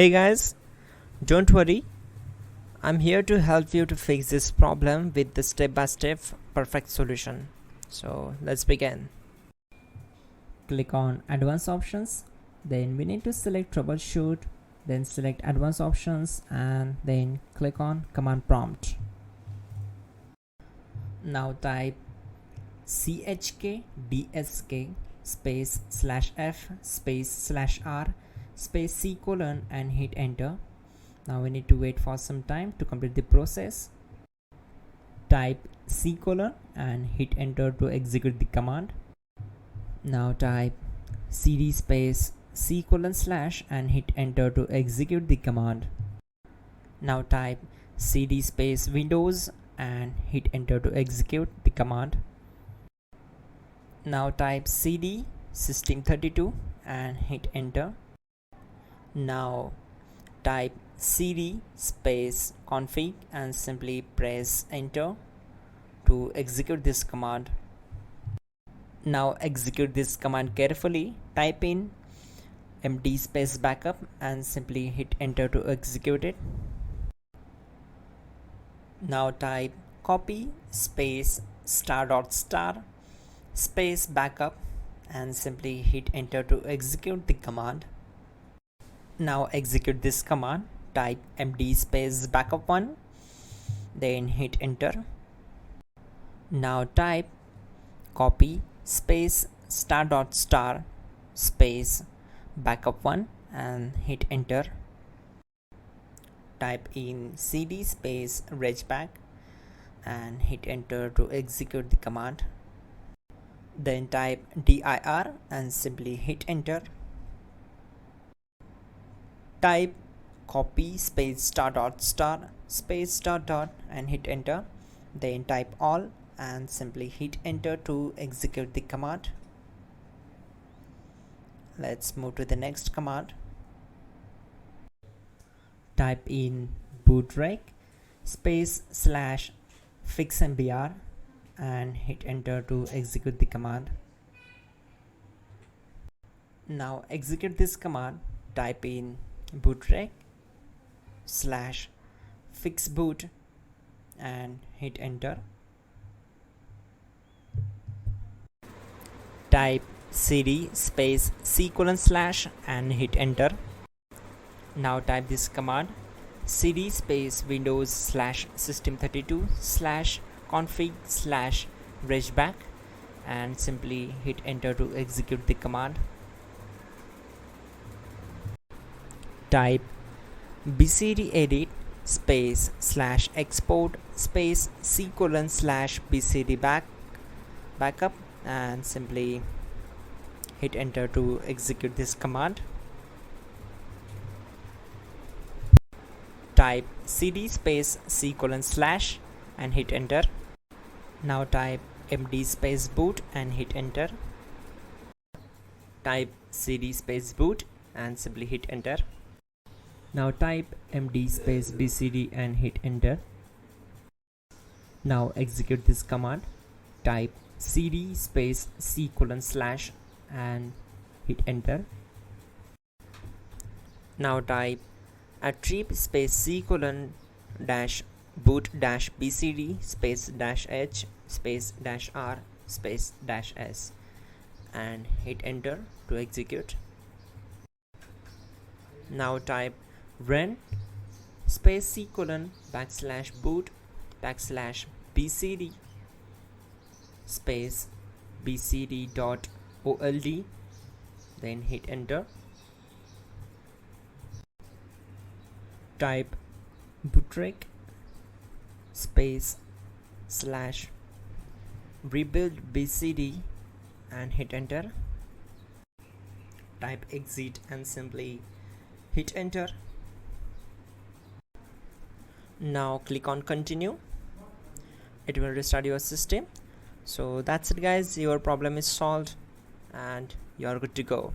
Hey guys, don't worry, I'm here to help you to fix this problem with the step-by-step perfect solution. So let's begin. Click on advanced options, then we need to select troubleshoot, then select advanced options and then click on command prompt. Now type chkdsk space /f space /r space c colon and hit enter. Now we need to wait for some time to complete the process. Type c colon and hit enter to execute the command. Now type cd space c colon / and hit enter to execute the command. Now type cd space windows and hit enter to execute the command. Now type cd system32 and hit enter. Now type cd space config and simply press enter to execute this command. Now execute this command carefully. Type in md space backup and simply hit enter to execute it. Now type copy space ** space backup and simply hit enter to execute the command. Now execute this command. Type md space backup1, then hit enter. Now type copy space ** space backup1 and hit enter. Type in cd space regback and hit enter to execute the command. Then type dir and simply hit enter. Type copy space ** space .. and hit enter. Then type all and simply hit enter to execute the command. Let's move to the next command. Type in bootrec space /fixmbr and hit enter to execute the command. Now execute this command. Type in bootrec /fixboot and hit enter. Type cd space c colon / and hit enter. Now type this command cd space windows /system32 /config /regback and simply hit enter to execute the command. Type bcd edit space /export space c colon /bcd backup and simply hit enter to execute this command. Type cd space c colon / and hit enter. Now type md space boot and hit enter. Type cd space boot and simply hit enter. Now type md space bcd and hit enter. Now execute this command. Type cd space c colon / and hit enter. Now type attrib space c colon -boot -bcd space -h space -r space -s and hit enter to execute. Now type run space c colon /boot /bcd space bcd.old, then hit enter. Type bootrec space /rebuild bcd and hit enter. Type exit and simply hit enter. Now click on continue. It will restart your system. So that's it guys, your problem is solved and you are good to go.